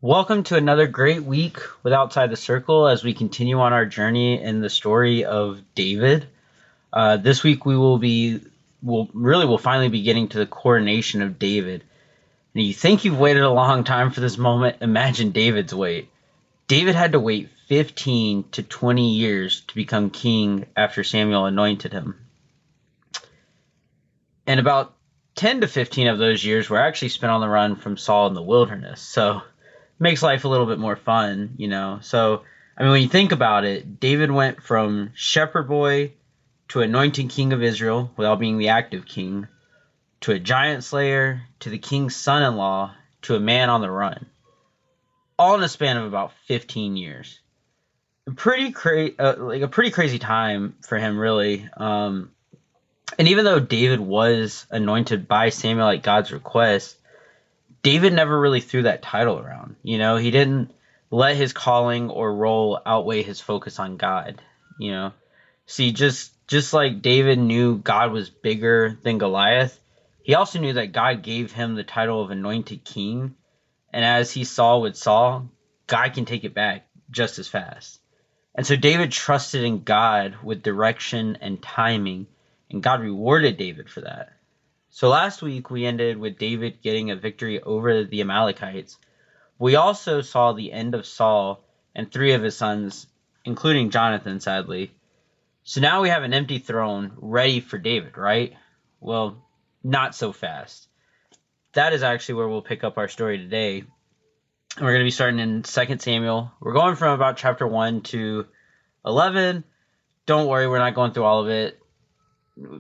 Welcome to another great week with Outside the Circle as we continue on our journey in the story of David. This week we'll finally be getting to the coronation of David. And you think you've waited a long time for this moment? Imagine David's wait. David had to wait 15 to 20 years to become king after Samuel anointed him. And about 10 to 15 of those years were actually spent on the run from Saul in the wilderness. So makes life a little bit more fun, you know. So, I mean, when you think about it, David went from shepherd boy to anointing king of Israel without being the active king, to a giant slayer, to the king's son-in-law, to a man on the run, all in a span of about 15 years. A pretty crazy time for him, really. And even though David was anointed by Samuel at God's request, David never really threw that title around. You know, he didn't let his calling or role outweigh his focus on God. You know, see, just like David knew God was bigger than Goliath, he also knew that God gave him the title of anointed king. And as he saw with Saul, God can take it back just as fast. And so David trusted in God with direction and timing, and God rewarded David for that. So last week we ended with David getting a victory over the Amalekites. We also saw the end of Saul and 3 of his sons, including Jonathan, sadly. So now we have an empty throne ready for David, right? Well, not so fast. That is actually where we'll pick up our story today. And we're going to be starting in 2 Samuel. We're going from about chapter 1 to 11. Don't worry, we're not going through all of it.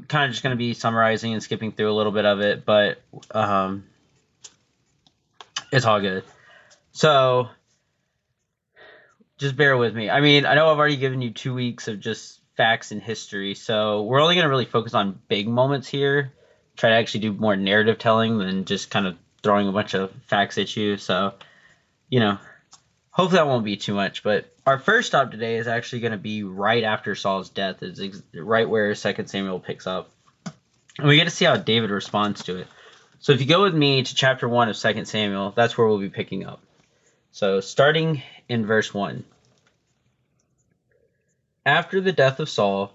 Kind of just going to be summarizing and skipping through a little bit of it, but it's all good. So just bear with me. I mean, I know I've already given you 2 weeks of just facts and history, so we're only going to really focus on big moments here, try to actually do more narrative telling than just kind of throwing a bunch of facts at you. So, you know, hopefully that won't be too much, but our first stop today is actually going to be right after Saul's death. It's right where 2 Samuel picks up. And we get to see how David responds to it. So if you go with me to chapter 1 of 2 Samuel, that's where we'll be picking up. So starting in verse 1. After the death of Saul,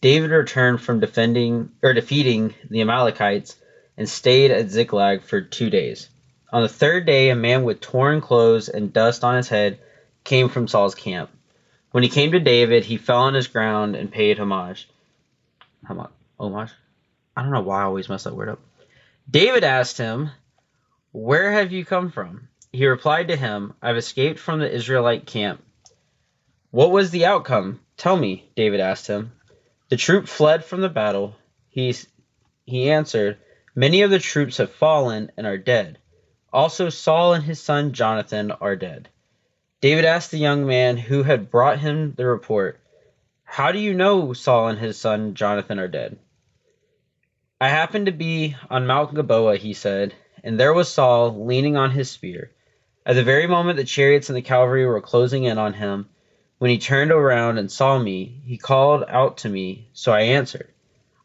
David returned from defeating the Amalekites and stayed at Ziklag for 2 days. On the 3rd day, a man with torn clothes and dust on his head came from Saul's camp. When he came to David, he fell on his ground and paid homage. Homage? I don't know why I always mess that word up. David asked him, "Where have you come from?" He replied to him, "I've escaped from the Israelite camp." "What was the outcome? Tell me," David asked him. "The troop fled from the battle." He answered, "Many of the troops have fallen and are dead. Also Saul and his son Jonathan are dead." David asked the young man who had brought him the report, "How do you know Saul and his son Jonathan are dead?" "I happened to be on Mount Gilboa," he said, "and there was Saul leaning on his spear. At the very moment the chariots and the cavalry were closing in on him, when he turned around and saw me, he called out to me, so I answered,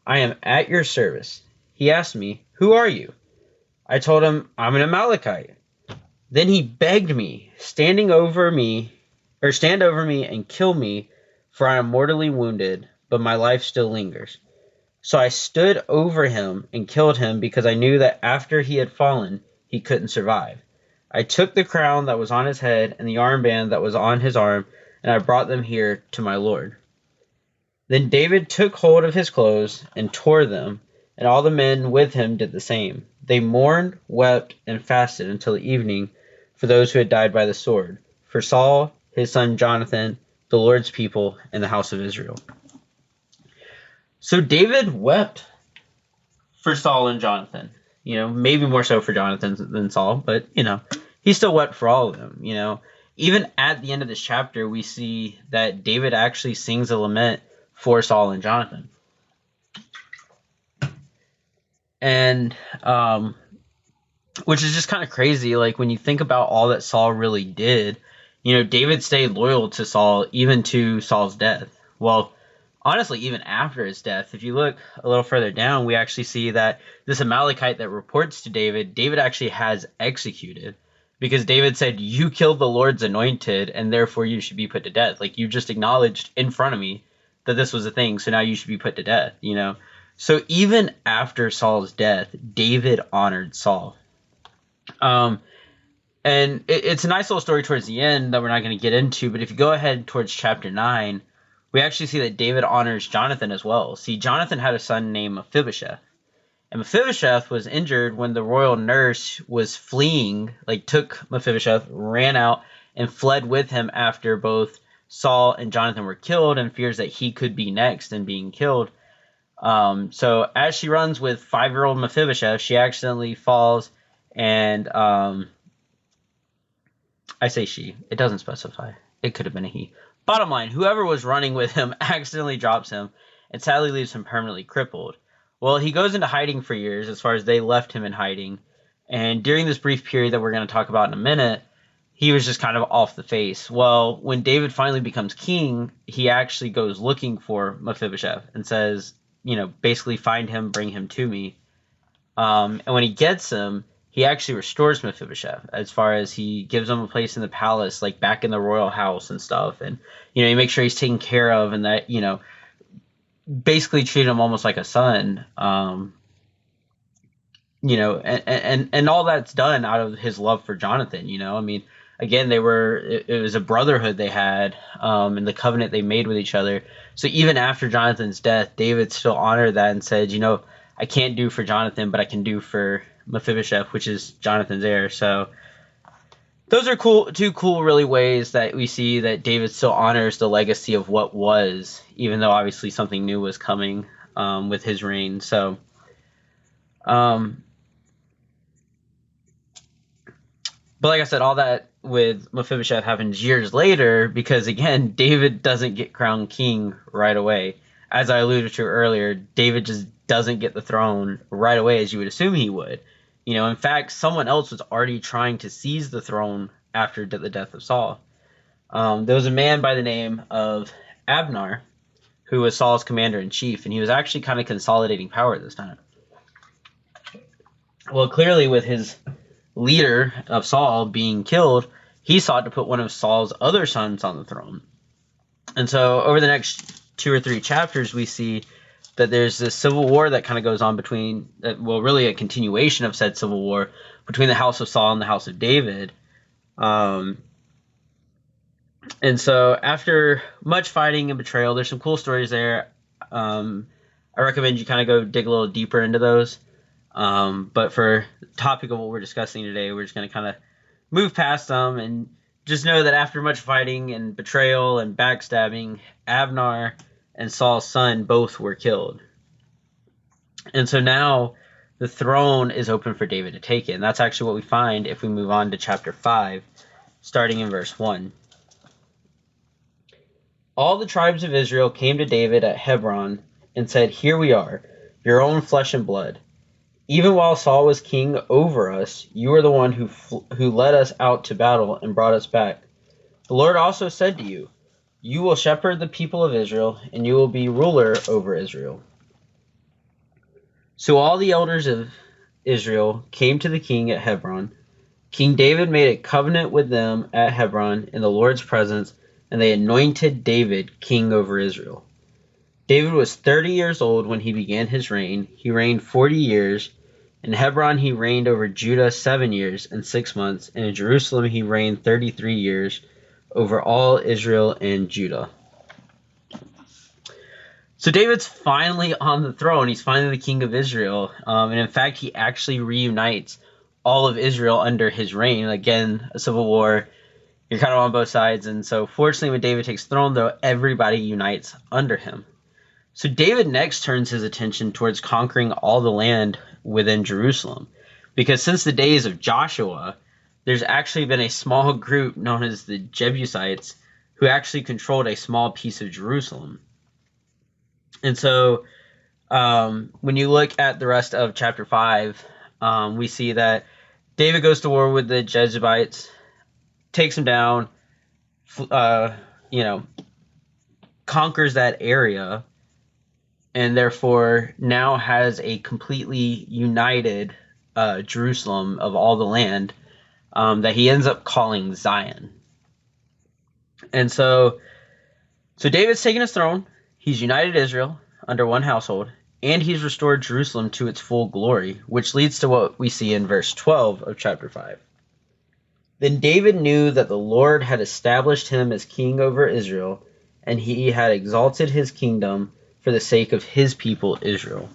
'I am at your service.' He asked me, 'Who are you?' I told him, 'I'm an Amalekite.' Then he begged me, 'Stand over me and kill me, for I am mortally wounded, but my life still lingers.' So I stood over him and killed him because I knew that after he had fallen, he couldn't survive. I took the crown that was on his head and the armband that was on his arm, and I brought them here to my Lord." Then David took hold of his clothes and tore them, and all the men with him did the same. They mourned, wept, and fasted until the evening for those who had died by the sword, for Saul, his son Jonathan, the Lord's people, and the house of Israel. So David wept for Saul and Jonathan. You know, maybe more so for Jonathan than Saul, but, you know, he still wept for all of them, you know. Even at the end of this chapter, we see that David actually sings a lament for Saul and Jonathan. And, which is just kind of crazy, like, when you think about all that Saul really did, you know, David stayed loyal to Saul, even to Saul's death. Well, honestly, even after his death, if you look a little further down, we actually see that this Amalekite that reports to David, David actually has executed. because David said, "You killed the Lord's anointed, and therefore you should be put to death." Like, you just acknowledged in front of me that this was a thing, so now you should be put to death, you know? So even after Saul's death, David honored Saul. And it's a nice little story towards the end that we're not going to get into, but if you go ahead towards chapter 9, we actually see that David honors Jonathan as well. See, Jonathan had a son named Mephibosheth. And Mephibosheth was injured when the royal nurse was fleeing, like took Mephibosheth, ran out, and fled with him after both Saul and Jonathan were killed, and fears that he could be next in being killed. So as she runs with 5-year-old Mephibosheth, she accidentally falls, and I say she. It doesn't specify. It could have been a he. Bottom line, whoever was running with him accidentally drops him and sadly leaves him permanently crippled. Well, he goes into hiding for years, as far as they left him in hiding. And during this brief period that we're going to talk about in a minute, he was just kind of off the face. Well, when David finally becomes king, he actually goes looking for Mephibosheth and says, basically find him, bring him to me. And when he gets him, he actually restores Mephibosheth, as far as he gives him a place in the palace, like back in the royal house and stuff. And, he makes sure he's taken care of, and that, basically treat him almost like a son. And all that's done out of his love for Jonathan. I mean, again, it was a brotherhood they had, and the covenant they made with each other. So even after Jonathan's death, David still honored that and said, I can't do for Jonathan, but I can do for Mephibosheth, which is Jonathan's heir. So those are two cool really ways that we see that David still honors the legacy of what was, even though obviously something new was coming with his reign. So but like I said, all that with Mephibosheth happens years later, because again, David doesn't get crowned king right away. As I alluded to earlier, David just doesn't get the throne right away, as you would assume he would. In fact, someone else was already trying to seize the throne after the death of Saul. There was a man by the name of Abner, who was Saul's commander-in-chief, and he was actually kind of consolidating power at this time. Well, clearly with his leader of Saul being killed, he sought to put one of Saul's other sons on the throne. And so over the next 2 or 3 chapters, we see that there's this civil war that kind of goes on between, really a continuation of said civil war between the house of Saul and the house of David. And so after much fighting and betrayal, there's some cool stories there. I recommend you kind of go dig a little deeper into those. But for the topic of what we're discussing today, we're just going to kind of move past them and just know that after much fighting and betrayal and backstabbing, Abner and Saul's son both were killed. And so now the throne is open for David to take it. And that's actually what we find if we move on to chapter 5, starting in verse 1. All the tribes of Israel came to David at Hebron and said, "Here we are, your own flesh and blood. Even while Saul was king over us, you are the one who led us out to battle and brought us back. The Lord also said to you, you will shepherd the people of Israel, and you will be ruler over Israel." So all the elders of Israel came to the king at Hebron. King David made a covenant with them at Hebron in the Lord's presence, and they anointed David king over Israel. David was 30 years old when he began his reign. He reigned 40 years. In Hebron he reigned over Judah 7 years and 6 months, and in Jerusalem he reigned 33 years over all Israel and Judah. So David's finally on the throne. He's finally the king of Israel. And in fact, he actually reunites all of Israel under his reign. Again, a civil war. You're kind of on both sides. And so fortunately, when David takes the throne, though, everybody unites under him. So David next turns his attention towards conquering all the land within Jerusalem. Because since the days of Joshua, there's actually been a small group known as the Jebusites who actually controlled a small piece of Jerusalem. And so when you look at the rest of chapter 5, we see that David goes to war with the Jebusites, takes them down, conquers that area, and therefore now has a completely united Jerusalem of all the land. that he ends up calling Zion. And so David's taken his throne. He's united Israel under one household, and he's restored Jerusalem to its full glory, which leads to what we see in verse 12 of chapter 5. Then David knew that the Lord had established him as king over Israel, and he had exalted his kingdom for the sake of his people Israel.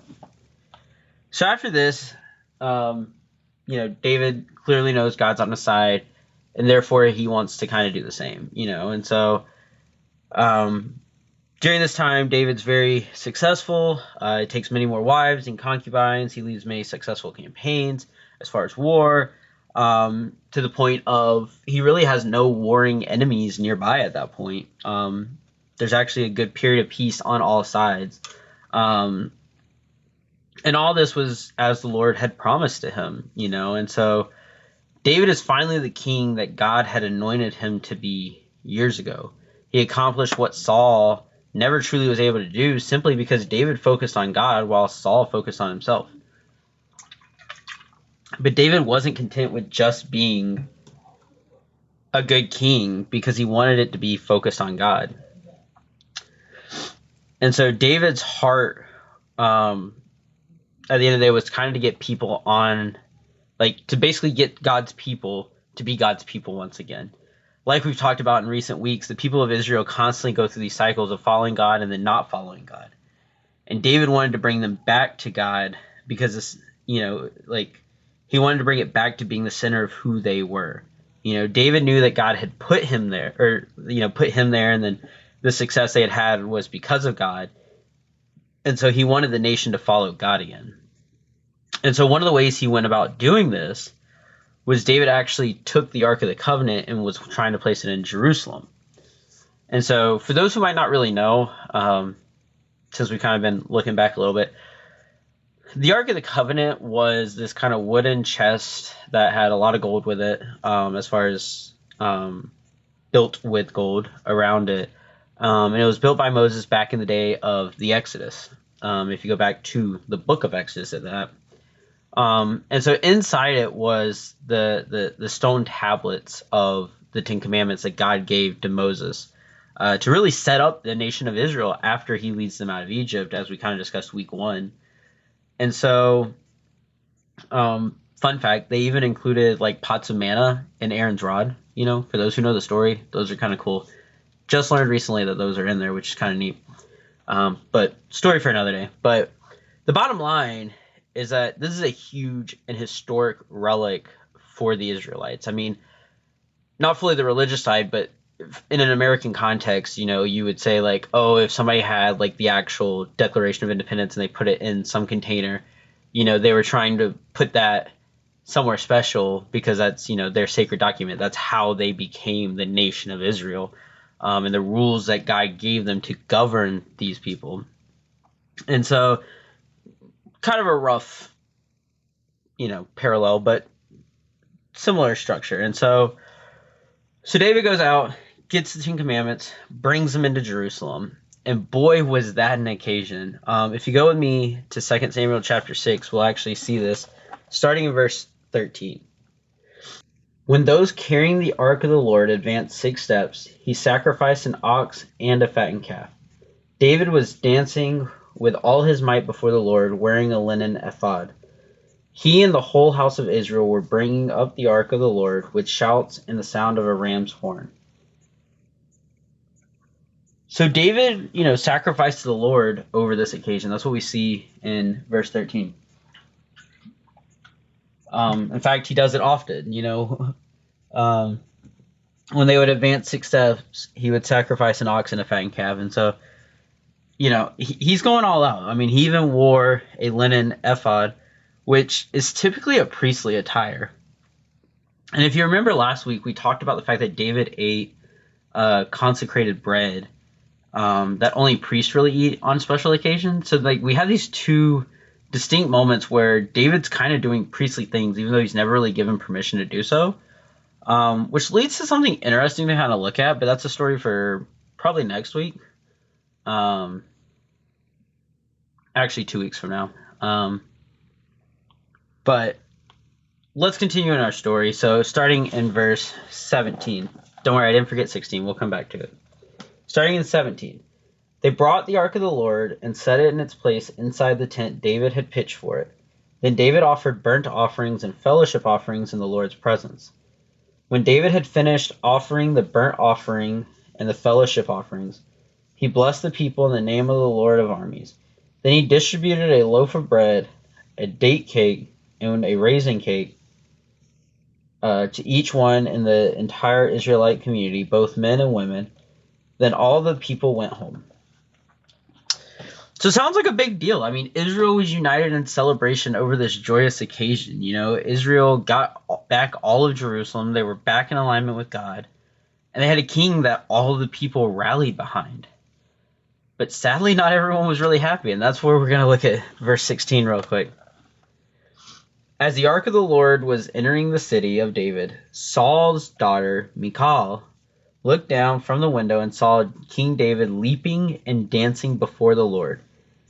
So after this, David clearly knows God's on his side, and therefore he wants to kind of do the same, And so during this time, David's very successful. He takes many more wives and concubines. He leads many successful campaigns as far as war, to the point of he really has no warring enemies nearby at that point. There's actually a good period of peace on all sides. And all this was as the Lord had promised to him, And so David is finally the king that God had anointed him to be years ago. He accomplished what Saul never truly was able to do simply because David focused on God while Saul focused on himself. But David wasn't content with just being a good king because he wanted it to be focused on God. And so David's heart, at the end of the day, was kind of to get people on, to basically get God's people to be God's people once again. Like we've talked about in recent weeks, the people of Israel constantly go through these cycles of following God and then not following God. And David wanted to bring them back to God because this, he wanted to bring it back to being the center of who they were. David knew that God had put him there, and then the success they had was because of God. And so he wanted the nation to follow God again. And so one of the ways he went about doing this was David actually took the Ark of the Covenant and was trying to place it in Jerusalem. And so for those who might not really know, since we've kind of been looking back a little bit, the Ark of the Covenant was this kind of wooden chest that had a lot of gold with it, as far as built with gold around it. And it was built by Moses back in the day of the Exodus, if you go back to the book of Exodus at that. And so inside it was the stone tablets of the Ten Commandments that God gave to Moses to really set up the nation of Israel after he leads them out of Egypt, as we kind of discussed week 1. And so, fun fact, they even included pots of manna in Aaron's rod, for those who know the story. Those are kind of cool. Just learned recently that those are in there, which is kind of neat. But story for another day. But the bottom line is that this is a huge and historic relic for the Israelites. I mean, not fully the religious side, but in an American context, you would say if somebody had the actual Declaration of Independence and they put it in some container, they were trying to put that somewhere special because that's, their sacred document. That's how they became the nation of Israel, and the rules that God gave them to govern these people. And so kind of a rough, parallel, but similar structure. And so David goes out, gets the Ten Commandments, brings them into Jerusalem, and boy, was that an occasion. If you go with me to 2 Samuel chapter 6, we'll actually see this, starting in verse 13. When those carrying the ark of the Lord advanced 6 steps, he sacrificed an ox and a fattened calf. David was dancing with all his might before the Lord, wearing a linen ephod. He and the whole house of Israel were bringing up the ark of the Lord with shouts and the sound of a ram's horn. So David, sacrificed to the Lord over this occasion. That's what we see in verse 13. In fact, he does it often, when they would advance 6 steps, he would sacrifice an ox and a fattened calf. And so, he's going all out. I mean, he even wore a linen ephod, which is typically a priestly attire. And if you remember last week, we talked about the fact that David ate consecrated bread that only priests really eat on special occasions. So we have these two distinct moments where David's kind of doing priestly things, even though he's never really given permission to do so, which leads to something interesting to kind of look at, but that's a story for probably next week. Actually 2 weeks from now. But let's continue in our story. So, starting in verse 17. Don't worry, I didn't forget 16. We'll come back to it. Starting in 17. They brought the ark of the Lord and set it in its place inside the tent David had pitched for it. Then David offered burnt offerings and fellowship offerings in the Lord's presence. When David had finished offering the burnt offering and the fellowship offerings, he blessed the people in the name of the Lord of armies. Then he distributed a loaf of bread, a date cake, and a raisin cake to each one in the entire Israelite community, both men and women. Then all the people went home. So it sounds like a big deal. I mean, Israel was united in celebration over this joyous occasion. You know, Israel got back all of Jerusalem. They were back in alignment with God. And they had a king that all of the people rallied behind. But sadly, not everyone was really happy. And that's where we're going to look at verse 16 real quick. As the ark of the Lord was entering the city of David, Saul's daughter, Michal, looked down from the window and saw King David leaping and dancing before the Lord,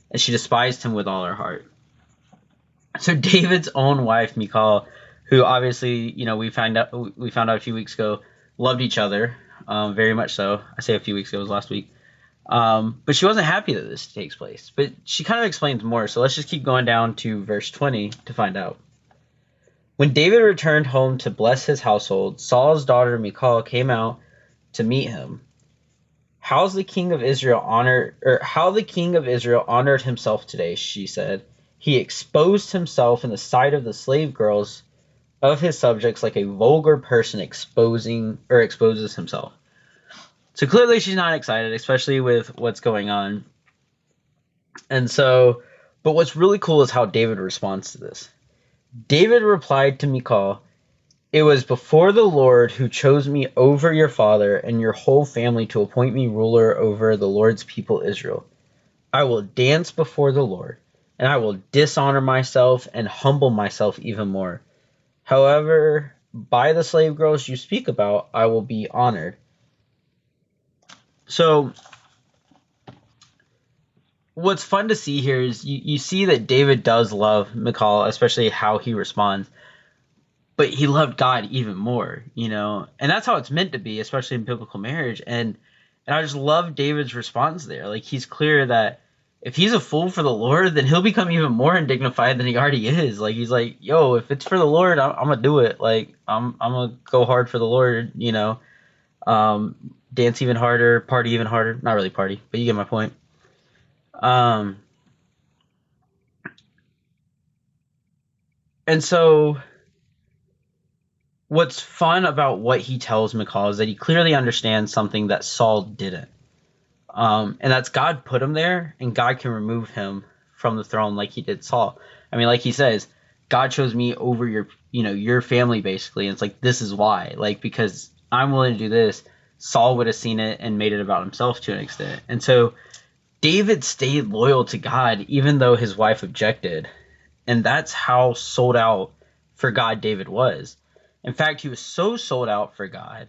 and she despised him with all her heart. So David's own wife, Michal, who obviously, you know, we found out a few weeks ago, loved each other, very much so. I say a few weeks ago, it was last week. But she wasn't happy that this takes place. But she kind of explains more, so let's just keep going down to verse 20 to find out. When David returned home to bless his household, Saul's daughter Michal came out to meet him. How the king of Israel honored himself today, she said. He exposed himself in the sight of the slave girls of his subjects like a vulgar person exposes himself. So clearly she's not excited, especially with what's going on. And so, but what's really cool is how David responds to this. David replied to Michal, "It was before the Lord who chose me over your father and your whole family to appoint me ruler over the Lord's people Israel. I will dance before the Lord, and I will dishonor myself and humble myself even more. However, by the slave girls you speak about, I will be honored." So what's fun to see here is you see that David does love Michal, especially how he responds. But he loved God even more, you know, and that's how it's meant to be, especially in biblical marriage. And I just love David's response there. Like, he's clear that if he's a fool for the Lord, then he'll become even more undignified than he already is. Like, he's like, yo, if it's for the Lord, I'm gonna do it. Like, I'm gonna go hard for the Lord, you know, dance even harder, party even harder. Not really party, but you get my point. And so what's fun about what he tells Michal is that he clearly understands something that Saul didn't. And that's God put him there, and God can remove him from the throne like he did Saul. I mean, like he says, God chose me over your family, basically. And it's like, this is why. Like, because I'm willing to do this, Saul would have seen it and made it about himself to an extent. And so David stayed loyal to God, even though his wife objected. And that's how sold out for God David was. In fact, he was so sold out for God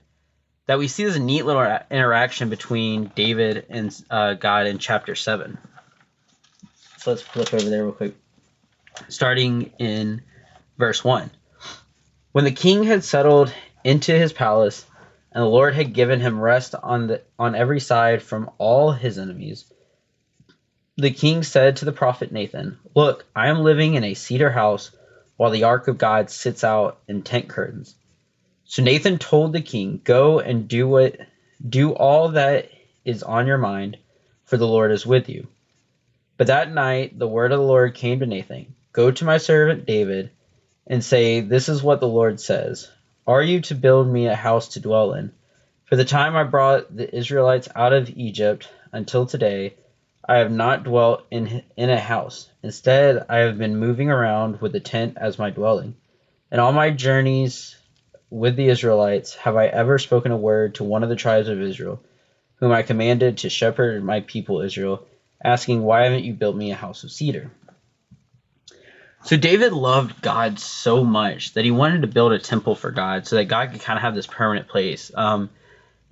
that we see this neat little interaction between David and God in chapter 7. So let's flip over there real quick. Starting in verse 1. When the king had settled into his palace, and the Lord had given him rest on every side from all his enemies, the king said to the prophet Nathan, "Look, I am living in a cedar house, while the ark of God sits out in tent curtains." So Nathan told the king, "Go and do all that is on your mind, for the Lord is with you." But that night the word of the Lord came to Nathan, "Go to my servant David and say, 'This is what the Lord says. Are you to build me a house to dwell in? For the time I brought the Israelites out of Egypt until today, I have not dwelt in a house. Instead, I have been moving around with the tent as my dwelling. In all my journeys with the Israelites, have I ever spoken a word to one of the tribes of Israel, whom I commanded to shepherd my people Israel, asking, why haven't you built me a house of cedar?'" So David loved God so much that he wanted to build a temple for God so that God could kind of have this permanent place.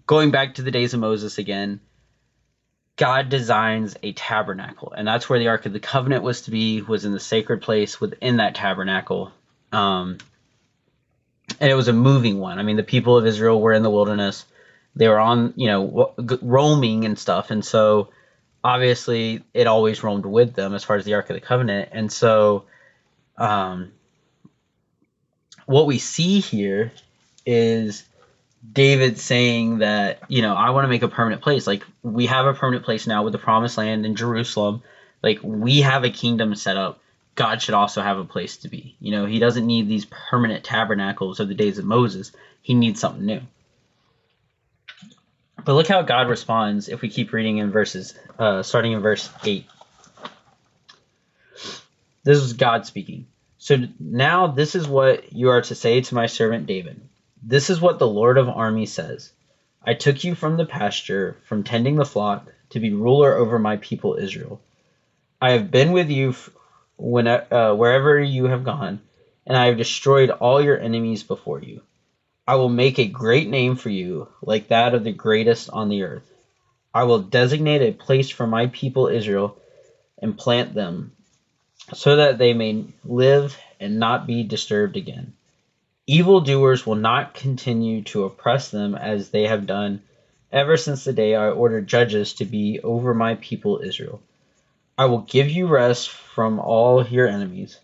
Going back to the days of Moses again, God designs a tabernacle, and that's where the Ark of the Covenant was to be, was in the sacred place within that tabernacle. and it was a moving one. I mean, the people of Israel were in the wilderness. They were on, roaming and stuff. And so obviously it always roamed with them as far as the Ark of the Covenant. And so um, what we see here is David saying that, I want to make a permanent place. Like, we have a permanent place now with the promised land in Jerusalem. Like, we have a kingdom set up. God should also have a place to be. He doesn't need these permanent tabernacles of the days of Moses. He needs something new. But look how God responds if we keep reading in verses, starting in verse 8. This is God speaking. So now this is what you are to say to my servant David. This is what the Lord of armies says. I took you from the pasture, from tending the flock, to be ruler over my people Israel. I have been with you wherever you have gone, and I have destroyed all your enemies before you. I will make a great name for you, like that of the greatest on the earth. I will designate a place for my people Israel and plant them, so that they may live and not be disturbed again. Evildoers will not continue to oppress them as they have done ever since the day I ordered judges to be over my people Israel. I will give you rest from all your enemies.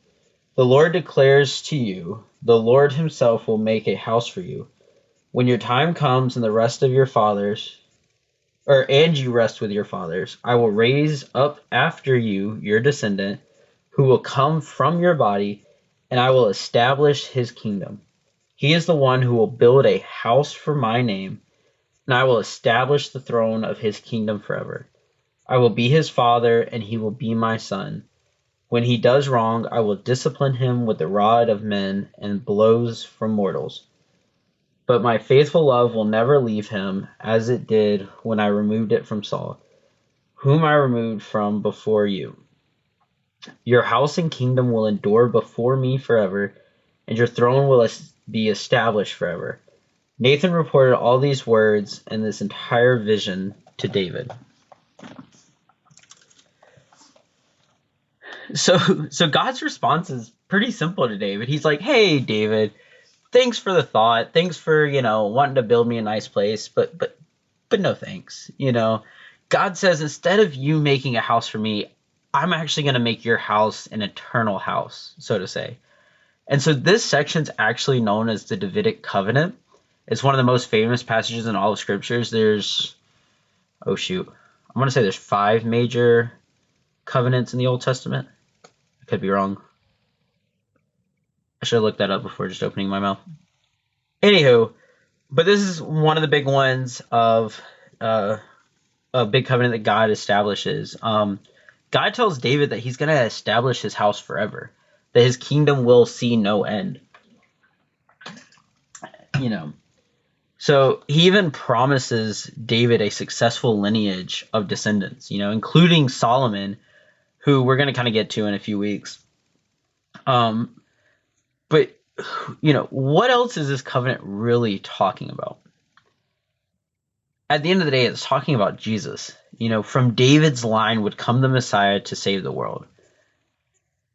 The Lord declares to you, the Lord himself will make a house for you. When your time comes and the rest of your fathers, and you rest with your fathers, I will raise up after you your descendant, who will come from your body, and I will establish his kingdom. He is the one who will build a house for my name, and I will establish the throne of his kingdom forever. I will be his father, and he will be my son. When he does wrong, I will discipline him with the rod of men and blows from mortals. But my faithful love will never leave him, as it did when I removed it from Saul, whom I removed from before you. Your house and kingdom will endure before me forever, and your throne will be established forever. Nathan reported all these words and this entire vision to David. So God's response is pretty simple to David. He's like, hey, David, thanks for the thought. Thanks for, wanting to build me a nice place, but no thanks. God says, instead of you making a house for me, I'm actually going to make your house an eternal house, so to say. And so this section's actually known as the Davidic Covenant. It's one of the most famous passages in all of Scriptures. There's 5 major covenants in the Old Testament. I could be wrong. I should have looked that up before just opening my mouth. Anywho, but this is one of the big ones of a big covenant that God establishes. God tells David that he's going to establish his house forever, that his kingdom will see no end. So he even promises David a successful lineage of descendants, including Solomon, who we're going to kind of get to in a few weeks. But, what else is this covenant really talking about? At the end of the day, it's talking about Jesus. From David's line would come the Messiah to save the world.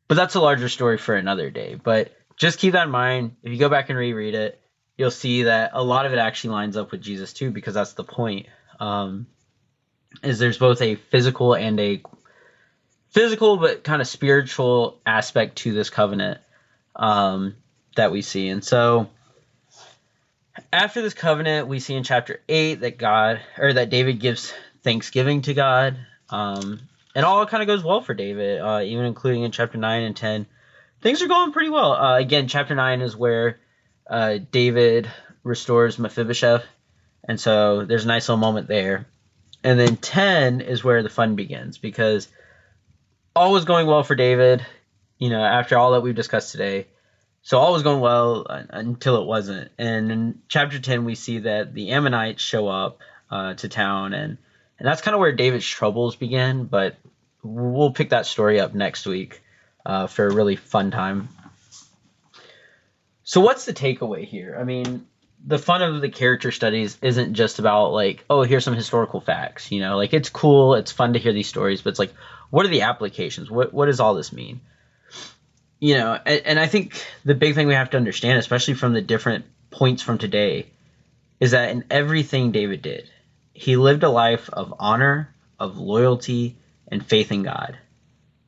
But that's a larger story for another day. But just keep that in mind. If you go back and reread it, you'll see that a lot of it actually lines up with Jesus too, because that's the point. Is there's both a physical but kind of spiritual aspect to this covenant that we see. And so after this covenant, we see in chapter 8 that David gives thanksgiving to God. And all kind of goes well for David, even including in chapter 9 and 10. Things are going pretty well. Again, chapter 9 is where David restores Mephibosheth. And so there's a nice little moment there. And then 10 is where the fun begins, because all was going well for David, after all that we've discussed today. So all was going well until it wasn't. And in chapter 10, we see that the Ammonites show up to town, and that's kind of where David's troubles begin. But we'll pick that story up next week for a really fun time. So what's the takeaway here? I mean, the fun of the character studies isn't just about like, oh, here's some historical facts. Like, it's cool, it's fun to hear these stories, but it's like, what are the applications? What does all this mean? and I think the big thing we have to understand, especially from the different points from today, is that in everything David did, he lived a life of honor, of loyalty, and faith in God.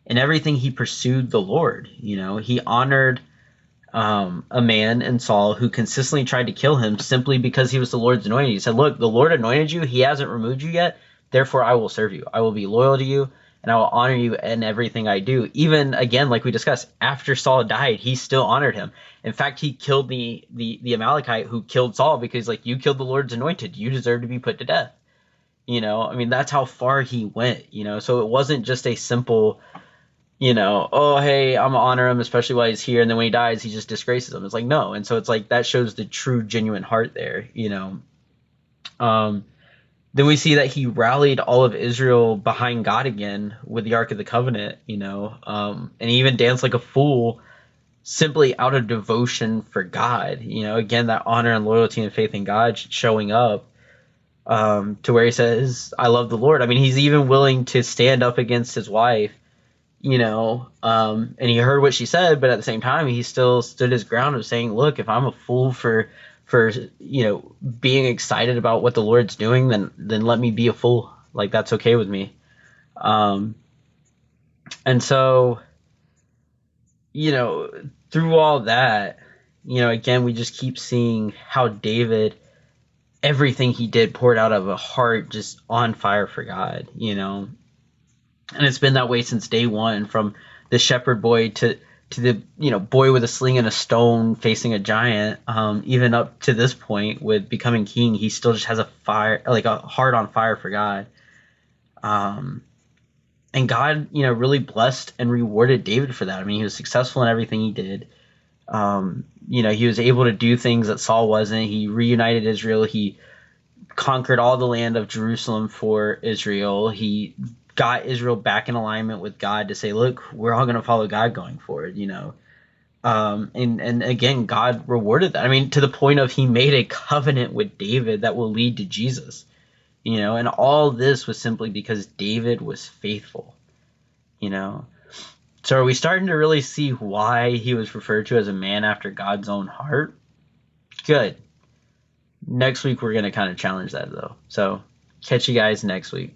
In everything, he pursued the Lord. He honored a man in Saul who consistently tried to kill him simply because he was the Lord's anointed. He said, "Look, the Lord anointed you. He hasn't removed you yet. Therefore, I will serve you. I will be loyal to you, and I will honor you in everything I do." Even again, like we discussed, after Saul died, he still honored him. In fact, he killed the Amalekite who killed Saul because, like, you killed the Lord's anointed. You deserve to be put to death. I mean, that's how far he went. So it wasn't just a simple oh, hey, I'm gonna honor him, especially while he's here, and then when he dies, he just disgraces him. It's like, no. And so it's like that shows the true, genuine heart there. Then we see that he rallied all of Israel behind God again with the Ark of the Covenant. And he even danced like a fool simply out of devotion for God. Again, that honor and loyalty and faith in God showing up to where he says, I love the Lord. I mean, he's even willing to stand up against his wife and he heard what she said, but at the same time, he still stood his ground of saying, look, if I'm a fool for being excited about what the Lord's doing, then let me be a fool. Like, that's okay with me. And so, through all that, again, we just keep seeing how David, everything he did poured out of a heart just on fire for God. And it's been that way since day one, from the shepherd boy to the boy with a sling and a stone facing a giant. Even up to this point with becoming king, he still just has a heart on fire for God. And God, really blessed and rewarded David for that. I mean, he was successful in everything he did. He was able to do things that Saul wasn't. He reunited Israel. He conquered all the land of Jerusalem for Israel. He got Israel back in alignment with God to say, look, we're all going to follow God going forward, and again, God rewarded that. I mean, to the point of he made a covenant with David that will lead to Jesus, and all this was simply because David was faithful, So are we starting to really see why he was referred to as a man after God's own heart? Good. Next week, we're going to kind of challenge that, though. So catch you guys next week.